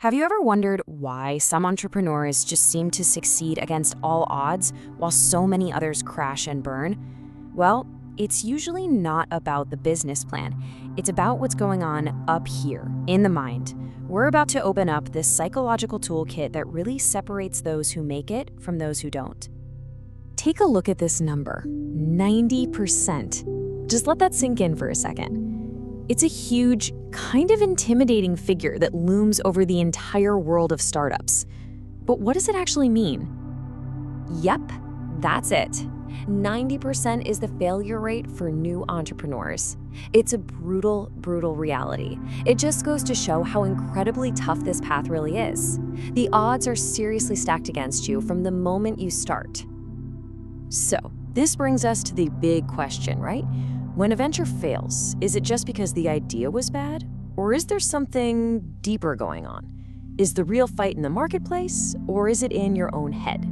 Have you ever wondered why some entrepreneurs just seem to succeed against all odds while so many others crash and burn? Well, it's usually not about the business plan. It's about what's going on up here, in the mind. We're about to open up this psychological toolkit that really separates those who make it from those who don't. Take a look at this number, 90%. Just let that sink in for a second. It's a huge, kind of intimidating figure that looms over the entire world of startups. But what does it actually mean? Yep, that's it. 90% is the failure rate for new entrepreneurs. It's a brutal, brutal reality. It just goes to show how incredibly tough this path really is. The odds are seriously stacked against you from the moment you start. So, this brings us to the big question, right? When a venture fails, is it just because the idea was bad? Or is there something deeper going on? Is the real fight in the marketplace, or is it in your own head?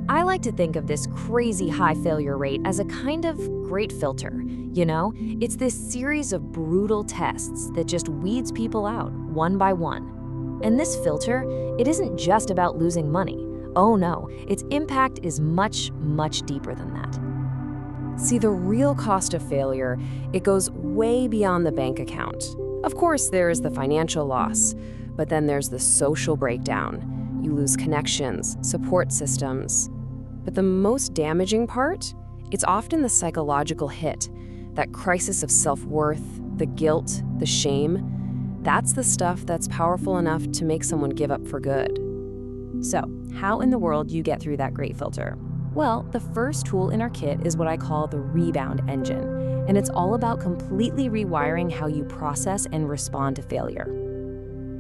I like to think of this crazy high failure rate as a kind of great filter. You know, it's this series of brutal tests that just weeds people out one by one. And this filter, it isn't just about losing money. Oh no, its impact is much, much deeper than that. See, the real cost of failure, it goes way beyond the bank account. Of course, there is the financial loss, but then there's the social breakdown. You lose connections, support systems. But the most damaging part, it's often the psychological hit, that crisis of self-worth, the guilt, the shame. That's the stuff that's powerful enough to make someone give up for good. So, how in the world do you get through that great filter? Well, the first tool in our kit is what I call the rebound engine, and it's all about completely rewiring how you process and respond to failure.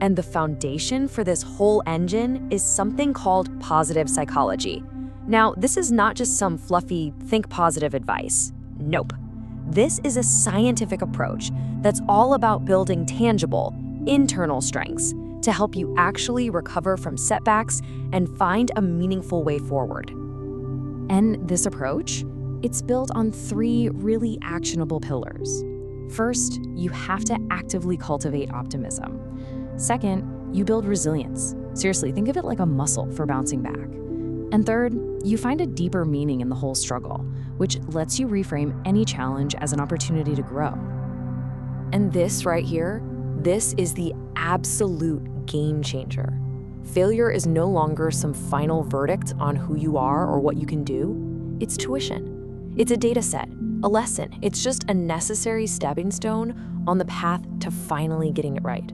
And the foundation for this whole engine is something called positive psychology. Now, this is not just some fluffy, think positive advice. Nope. This is a scientific approach that's all about building tangible, internal strengths to help you actually recover from setbacks and find a meaningful way forward. And this approach, it's built on 3 really actionable pillars. First, you have to actively cultivate optimism. Second, you build resilience. Seriously, think of it like a muscle for bouncing back. And third, you find a deeper meaning in the whole struggle, which lets you reframe any challenge as an opportunity to grow. And this right here, this is the absolute game changer. Failure is no longer some final verdict on who you are or what you can do. It's tuition. It's a data set, a lesson. It's just a necessary stepping stone on the path to finally getting it right.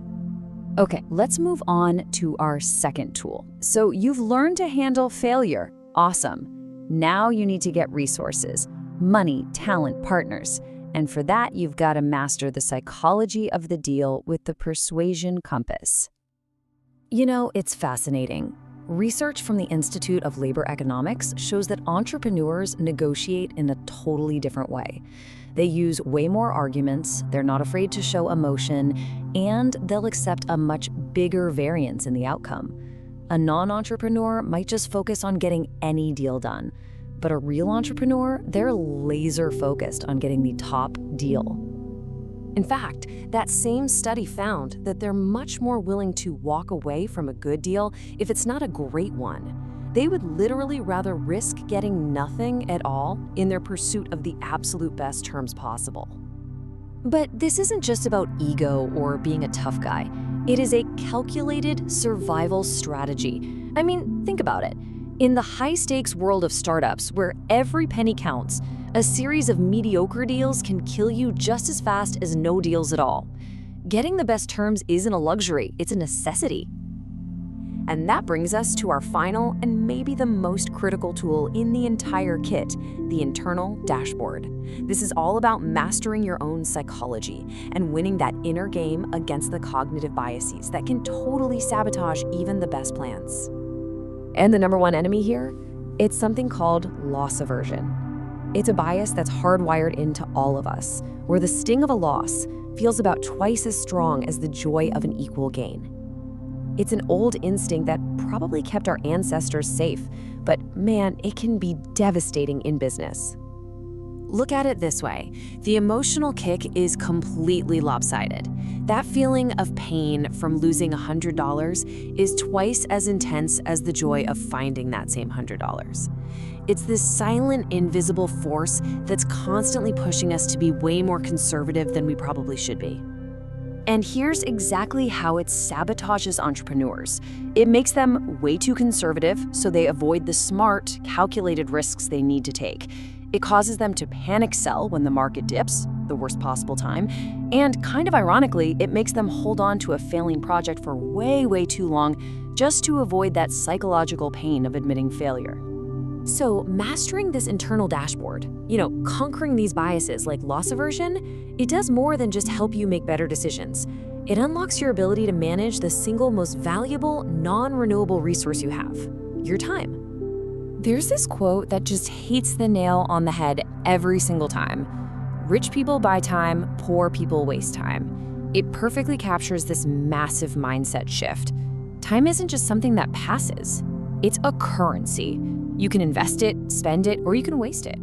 Okay, let's move on to our second tool. So you've learned to handle failure. Awesome. Now you need to get resources, money, talent, partners. And for that, you've got to master the psychology of the deal with the persuasion compass. You know, it's fascinating. Research from the Institute of Labor Economics shows that entrepreneurs negotiate in a totally different way. They use way more arguments, they're not afraid to show emotion, and they'll accept a much bigger variance in the outcome. A non-entrepreneur might just focus on getting any deal done, but a real entrepreneur, they're laser focused on getting the top deal. In fact, that same study found that they're much more willing to walk away from a good deal if it's not a great one. They would literally rather risk getting nothing at all in their pursuit of the absolute best terms possible. But this isn't just about ego or being a tough guy. It is a calculated survival strategy. I mean, think about it. In the high-stakes world of startups, where every penny counts, a series of mediocre deals can kill you just as fast as no deals at all. Getting the best terms isn't a luxury, it's a necessity. And that brings us to our final and maybe the most critical tool in the entire kit, the internal dashboard. This is all about mastering your own psychology and winning that inner game against the cognitive biases that can totally sabotage even the best plans. And the number one enemy here? It's something called loss aversion. It's a bias that's hardwired into all of us, where the sting of a loss feels about twice as strong as the joy of an equal gain. It's an old instinct that probably kept our ancestors safe, but man, it can be devastating in business. Look at it this way. The emotional kick is completely lopsided. That feeling of pain from losing $100 is twice as intense as the joy of finding that same $100. It's this silent, invisible force that's constantly pushing us to be way more conservative than we probably should be. And here's exactly how it sabotages entrepreneurs. It makes them way too conservative, so they avoid the smart, calculated risks they need to take. It causes them to panic sell when the market dips, the worst possible time, and kind of ironically, it makes them hold on to a failing project for way too long just to avoid that psychological pain of admitting failure. So mastering this internal dashboard, conquering these biases like loss aversion, it does more than just help you make better decisions. It unlocks your ability to manage the single most valuable, non-renewable resource you have, your time. There's this quote that just hits the nail on the head every single time. Rich people buy time, poor people waste time. It perfectly captures this massive mindset shift. Time isn't just something that passes. It's a currency. You can invest it, spend it, or you can waste it.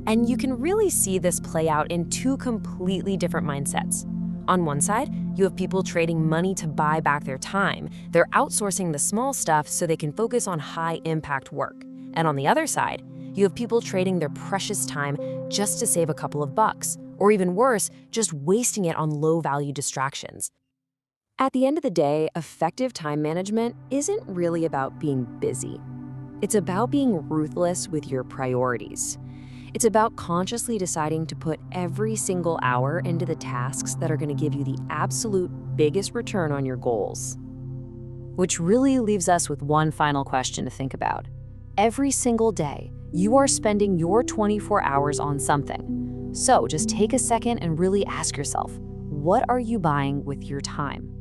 And you can really see this play out in two completely different mindsets. On one side, you have people trading money to buy back their time. They're outsourcing the small stuff so they can focus on high-impact work. And on the other side, you have people trading their precious time just to save a couple of bucks, or even worse, just wasting it on low-value distractions. At the end of the day, effective time management isn't really about being busy. It's about being ruthless with your priorities. It's about consciously deciding to put every single hour into the tasks that are going to give you the absolute biggest return on your goals. Which really leaves us with one final question to think about. Every single day, you are spending your 24 hours on something. So just take a second and really ask yourself, what are you buying with your time?